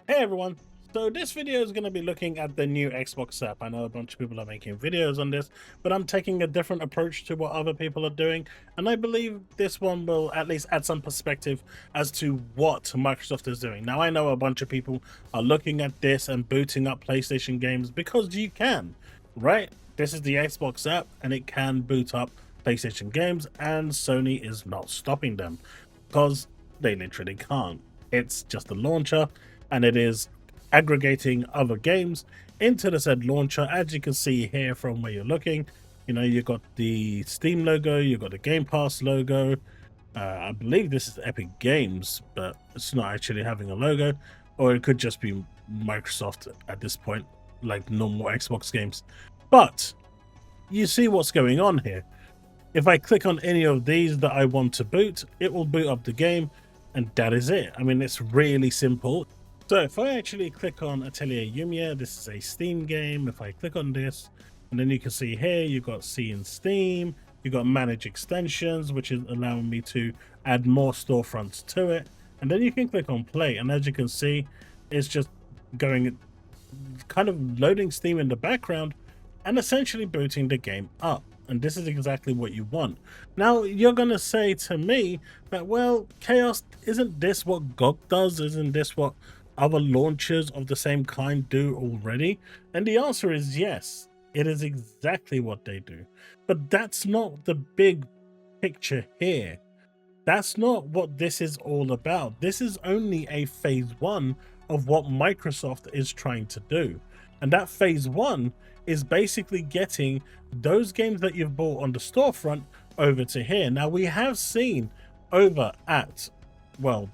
Hey everyone, so this video is going to be looking at the new Xbox app. I know a bunch of people are making videos on this, but I'm taking a different approach to what other people are doing, and I believe this one will at least add some perspective as to what Microsoft is doing. Now, I know a bunch of people are looking at this and booting up PlayStation games because you can, right? This is the Xbox app and it can boot up PlayStation games, and Sony is not stopping them because they literally can't. It's just a launcher, and it is aggregating other games into the said launcher. As you can see here from where you're looking, you know, you've got the Steam logo, you've got the Game Pass logo. I believe this is Epic Games, but it's not actually having a logo, or it could just be Microsoft at this point, like normal Xbox games. But you see what's going on here. If I click on any of these that I want to boot, it will boot up the game, and that is it. I mean, it's really simple. So if I actually click on Atelier Lumia, this is a Steam game. If I click on this, and then you can see here, you've got See in Steam, you've got Manage Extensions, which is allowing me to add more storefronts to it. And then you can click on Play, and as you can see, it's just going, kind of loading Steam in the background and essentially booting the game up. And this is exactly what you want. Now, you're going to say to me that, well, Chaos, isn't this what GOG does? Isn't this what other launchers of the same kind do already? And the answer is yes, it is exactly what they do. But that's not the big picture here. That's not what this is all about. This is only a phase one of what Microsoft is trying to do. And that phase one is basically getting those games that you've bought on the storefront over to here. Now, we have seen over at, well,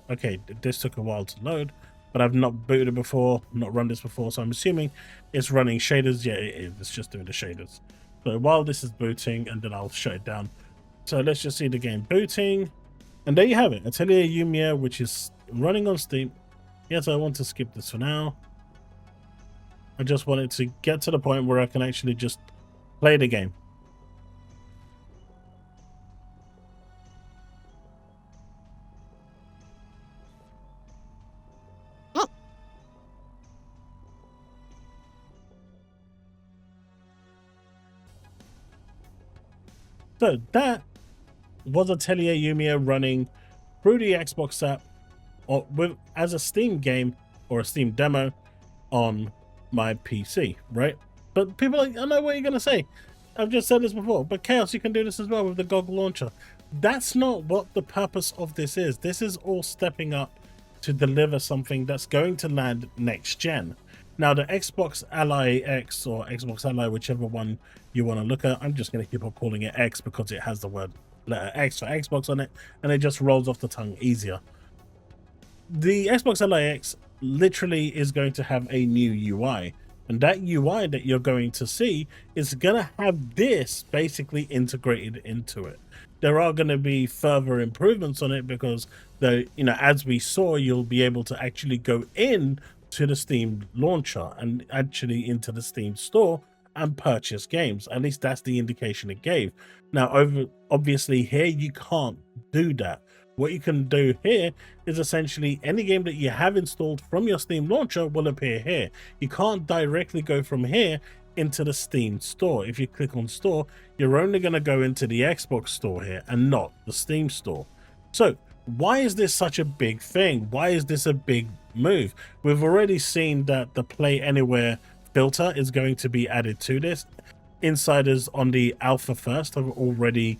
okay, this took a while to load, but I've not booted it before, not run this before, so I'm assuming it's running shaders. Yeah, it is. It's just doing the shaders. So while this is booting, and then I'll shut it down. So let's just see the game booting. And there you have it, Atelier Lumia, which is running on Steam. Yes, I want to skip this for now. I just wanted to get to the point where I can actually just play the game. So that was Atelier Lumia running through the Xbox app, or as a Steam game or a Steam demo on my PC, right? But people are like, I know what you're going to say. I've just said this before, but Chaos, you can do this as well with the GOG launcher. That's not what the purpose of this is. This is all stepping up to deliver something that's going to land next gen. Now, the Xbox Ally X or Xbox Ally, whichever one you want to look at, I'm just going to keep on calling it X because it has the word letter X for Xbox on it, and it just rolls off the tongue easier. The Xbox Ally X literally is going to have a new UI, and that UI that you're going to see is going to have this basically integrated into it. There are going to be further improvements on it because, as we saw, you'll be able to actually go in to the Steam launcher and actually into the Steam store and purchase games. At least that's the indication it gave. Now, obviously here you can't do that. What you can do here is essentially any game that you have installed from your Steam launcher will appear here. You can't directly go from here into the Steam store. If you click on store, you're only going to go into the Xbox store here and not the Steam store. So why is this such a big thing? Why is this a big move? We've already seen that the Play Anywhere filter is going to be added to this. Insiders on the alpha first have already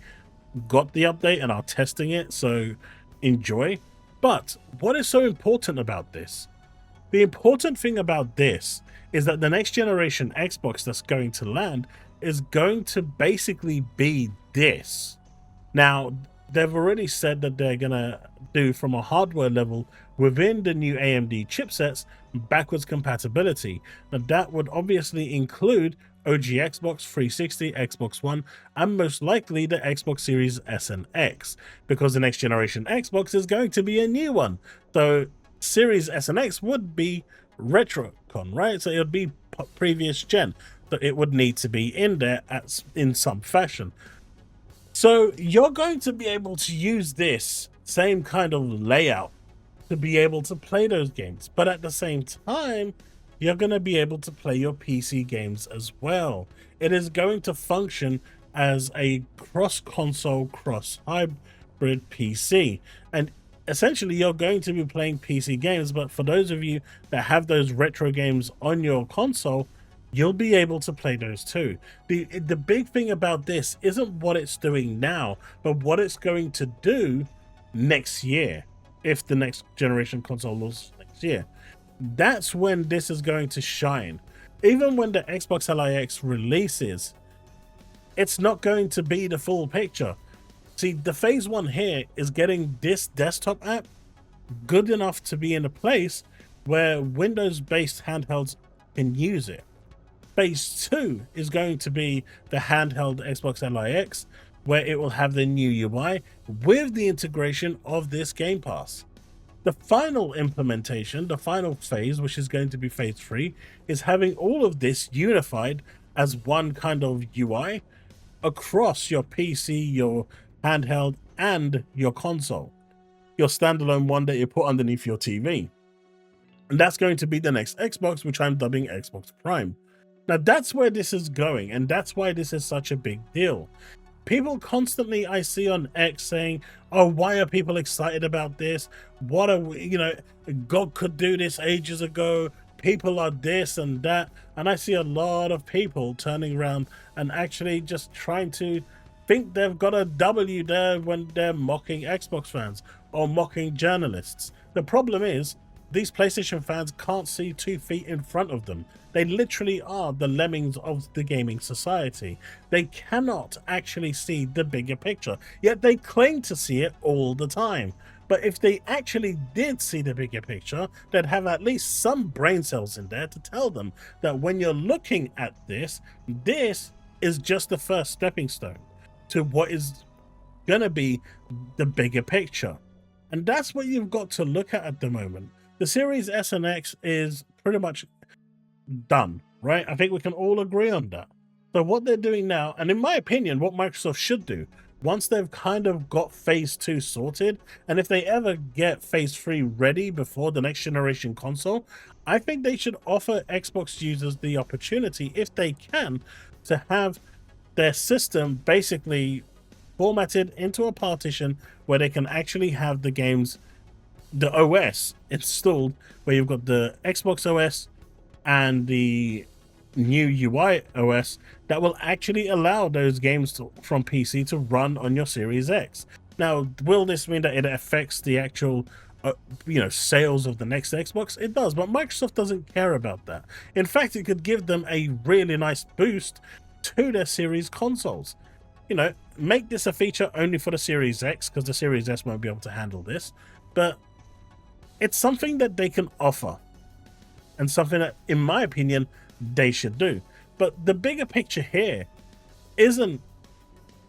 got the update and are testing it, so enjoy. But what is so important about this? The important thing about this is that the next generation Xbox that's going to land is going to basically be this. Now, they've already said that they're gonna do, from a hardware level within the new AMD chipsets, backwards compatibility. Now, that would obviously include OG Xbox 360, Xbox One, and most likely the Xbox Series S and X, because the next generation Xbox is going to be a new one. So Series S and X would be retrocon, right? So it would be previous gen. So it would need to be in there in some fashion. So you're going to be able to use this same kind of layout to be able to play those games. But at the same time, you're going to be able to play your PC games as well. It is going to function as a cross-console, cross-hybrid PC. And essentially, you're going to be playing PC games, but for those of you that have those retro games on your console, you'll be able to play those too. The big thing about this isn't what it's doing now, but what it's going to do next year, if the next generation console launches next year. That's when this is going to shine. Even when the Xbox LIX releases, it's not going to be the full picture. See, the phase one here is getting this desktop app good enough to be in a place where Windows-based handhelds can use it. Phase 2 is going to be the handheld Xbox LIX, where it will have the new UI with the integration of this Game Pass. The final implementation, the final phase, which is going to be phase 3, is having all of this unified as one kind of UI across your PC, your handheld, and your console. Your standalone one that you put underneath your TV. And that's going to be the next Xbox, which I'm dubbing Xbox Prime. Now that's where this is going, and that's why this is such a big deal. People constantly, I see on X saying, oh, why are people excited about this? What are we, God could do this ages ago. People are this and that. And I see a lot of people turning around and actually just trying to think they've got a W there when they're mocking Xbox fans or mocking journalists. The problem is, these PlayStation fans can't see 2 feet in front of them. They literally are the lemmings of the gaming society. They cannot actually see the bigger picture, yet they claim to see it all the time. But if they actually did see the bigger picture, they'd have at least some brain cells in there to tell them that when you're looking at this, this is just the first stepping stone to what is gonna be the bigger picture. And that's what you've got to look at the moment. The Series S and X is pretty much done, right? I think we can all agree on that. So what they're doing now, and in my opinion, what Microsoft should do, once they've kind of got phase 2 sorted, and if they ever get phase 3 ready before the next generation console, I think they should offer Xbox users the opportunity, if they can, to have their system basically formatted into a partition where they can actually have the games, the OS installed, where you've got the Xbox OS and the new UI OS that will actually allow those games from PC to run on your Series X. Now, will this mean that it affects the actual sales of the next Xbox? It does, but Microsoft doesn't care about that. In fact, it could give them a really nice boost to their Series consoles. Make this a feature only for the Series X, because the Series S won't be able to handle this, but it's something that they can offer, and something that, in my opinion, they should do. But the bigger picture here isn't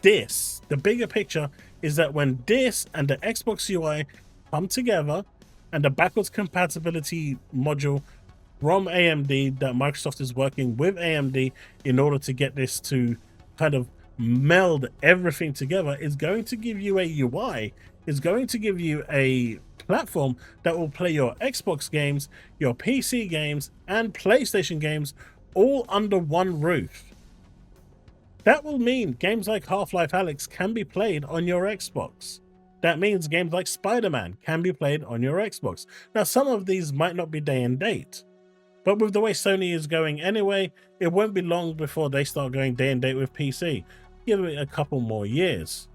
this. The bigger picture is that when this and the Xbox UI come together, and the backwards compatibility module from AMD that Microsoft is working with AMD in order to get this to kind of meld everything together, is going to give you a UI, is going to give you a platform that will play your Xbox games, your PC games, and PlayStation games all under one roof. That will mean games like Half-Life Alyx can be played on your Xbox. That means games like Spider-Man can be played on your Xbox. Now, some of these might not be day and date, but with the way Sony is going anyway, it won't be long before they start going day and date with PC. Give it a couple more years.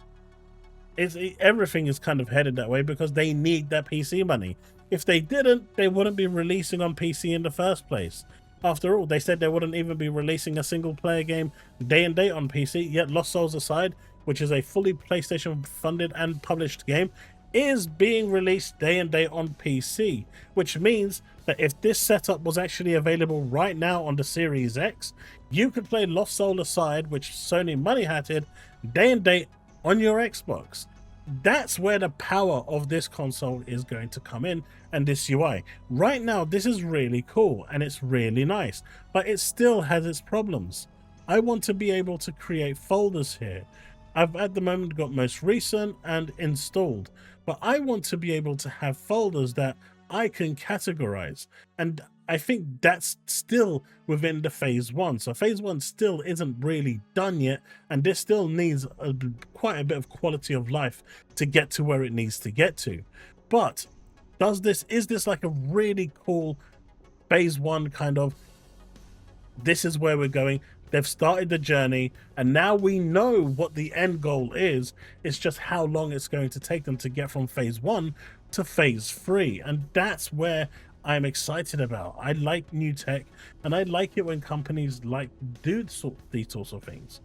Everything is kind of headed that way because they need that PC money. If they didn't, they wouldn't be releasing on PC in the first place. After all, they said they wouldn't even be releasing a single player game day and date on PC, yet Lost Souls Aside, which is a fully PlayStation funded and published game, is being released day and date on PC, which means that if this setup was actually available right now on the Series X, you could play Lost Souls Aside, which Sony money hatted, day and date on your Xbox. That's where the power of this console is going to come in, and this UI. Right now, this is really cool and it's really nice, but it still has its problems. I want to be able to create folders here. I've at the moment got most recent and installed, but I want to be able to have folders that I can categorize. And I think that's still within the phase one. So phase one still isn't really done yet, and this still needs quite a bit of quality of life to get to where it needs to get to. But is this like a really cool phase one kind of, this is where we're going? They've started the journey, and now we know what the end goal is. It's just how long it's going to take them to get from phase one to phase three. And that's where I'm excited about. I like new tech, and I like it when companies do these sorts of things.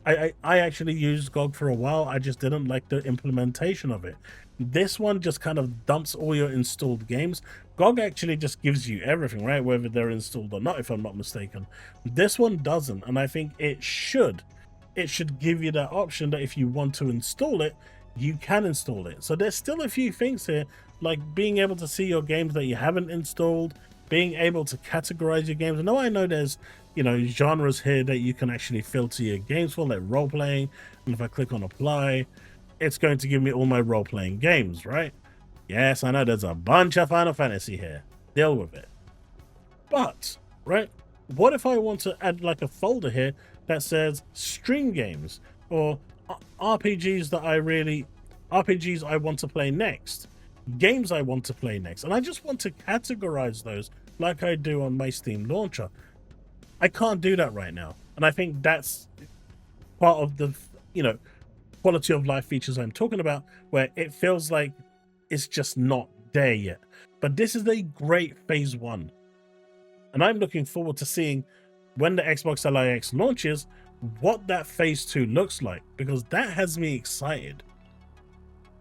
I actually used GOG for a while. I just didn't like the implementation of it. This one just kind of dumps all your installed games. GOG actually just gives you everything, right? Whether they're installed or not, if I'm not mistaken. This one doesn't, and I think it should. It should give you that option that if you want to install it, you can install it. So there's still a few things here, like being able to see your games that you haven't installed, being able to categorize your games. I know there's, you know, genres here that you can actually filter your games for, like role-playing, and if I click on apply, it's going to give me all my role-playing games, right? Yes, I know there's a bunch of Final Fantasy here. Deal with it. But, right, what if I want to add like a folder here that says stream games, or RPGs I want to play next, games I want to play next, and I just want to categorize those like I do on my Steam launcher. I can't do that right now, and I think that's part of the, you know, quality of life features I'm talking about, where it feels like it's just not there yet. But this is a great phase one, and I'm looking forward to seeing when the Xbox LIX launches what that phase two looks like, because that has me excited.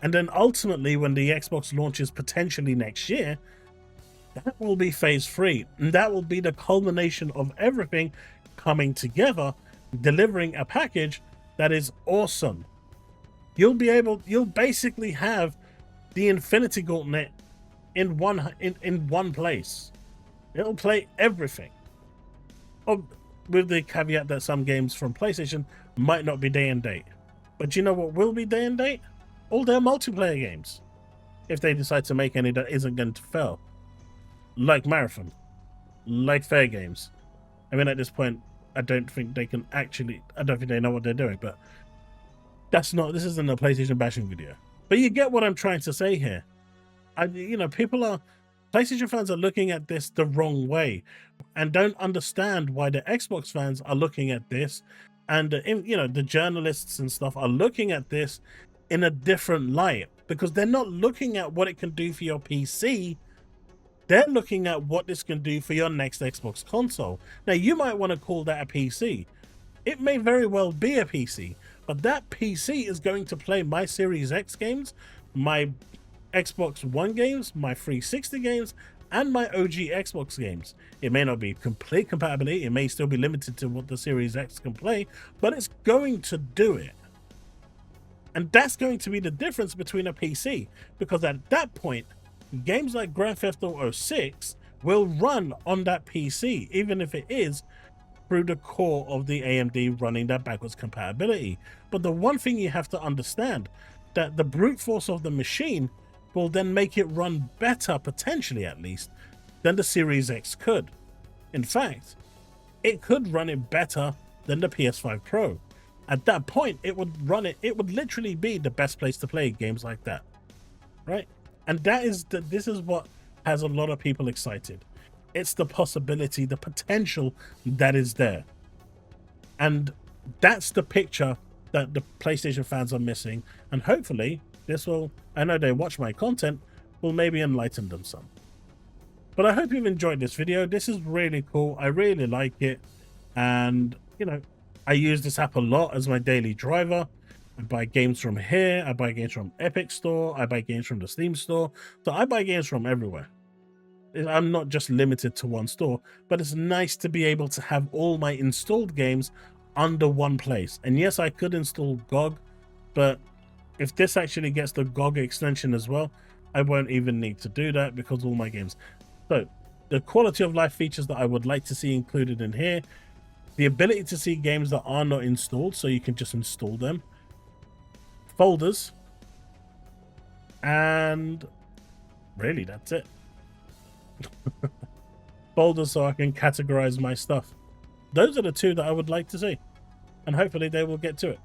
And then ultimately, when the Xbox launches potentially next year, that will be phase three, and that will be the culmination of everything coming together, delivering a package that is awesome. You'll basically have the Infinity Gauntlet in one place. It'll play everything. With the caveat that some games from PlayStation might not be day and date. But you know what will be day and date? All their multiplayer games. If they decide to make any that isn't going to fail. Like Marathon. Like Fair Games. I mean, at this point, I don't think they know what they're doing, but this isn't a PlayStation bashing video. But you get what I'm trying to say here. PlayStation fans are looking at this the wrong way and don't understand why the Xbox fans are looking at this, and the journalists and stuff are looking at this in a different light, because they're not looking at what it can do for your PC. They're looking at what this can do for your next Xbox console. Now, you might want to call that a PC. It may very well be a PC, but that PC is going to play my Series X games, my Xbox One games, my 360 games, and my OG Xbox games. It may not be complete compatibility. It may still be limited to what the Series X can play, but it's going to do it. And that's going to be the difference between a PC, because at that point, games like Grand Theft Auto 6 will run on that PC, even if it is through the core of the AMD running that backwards compatibility. But the one thing you have to understand, that the brute force of the machine will then make it run better, potentially at least, than the Series X could. In fact, it could run it better than the PS5 Pro. At that point, it would literally be the best place to play games like that, right? And this is what has a lot of people excited. It's the possibility, the potential that is there. And that's the picture that the PlayStation fans are missing. And hopefully this will, I know they watch my content, will maybe enlighten them some. But I hope you've enjoyed this video. This is really cool. I really like it. And, I use this app a lot as my daily driver. I buy games from here. I buy games from Epic Store. I buy games from the Steam Store. So I buy games from everywhere. I'm not just limited to one store, but it's nice to be able to have all my installed games under one place. And yes, I could install GOG, but if this actually gets the GOG extension as well, I won't even need to do that, because all my games. So the quality of life features that I would like to see included in here, the ability to see games that are not installed, so you can just install them. folders, and really that's it. Folders so I can categorize my stuff. Those are the two that I would like to see, and hopefully they will get to it.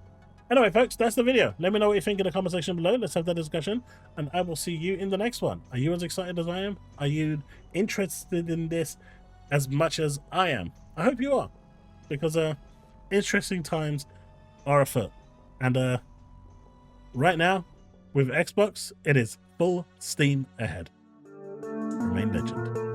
Anyway, folks, that's the video. Let me know what you think in the comment section below. Let's have that discussion, and I will see you in the next one. Are you as excited as I am? Are you interested in this as much as I am? I hope you are, because interesting times are afoot. And right now, with Xbox, it is full steam ahead. Remain legend.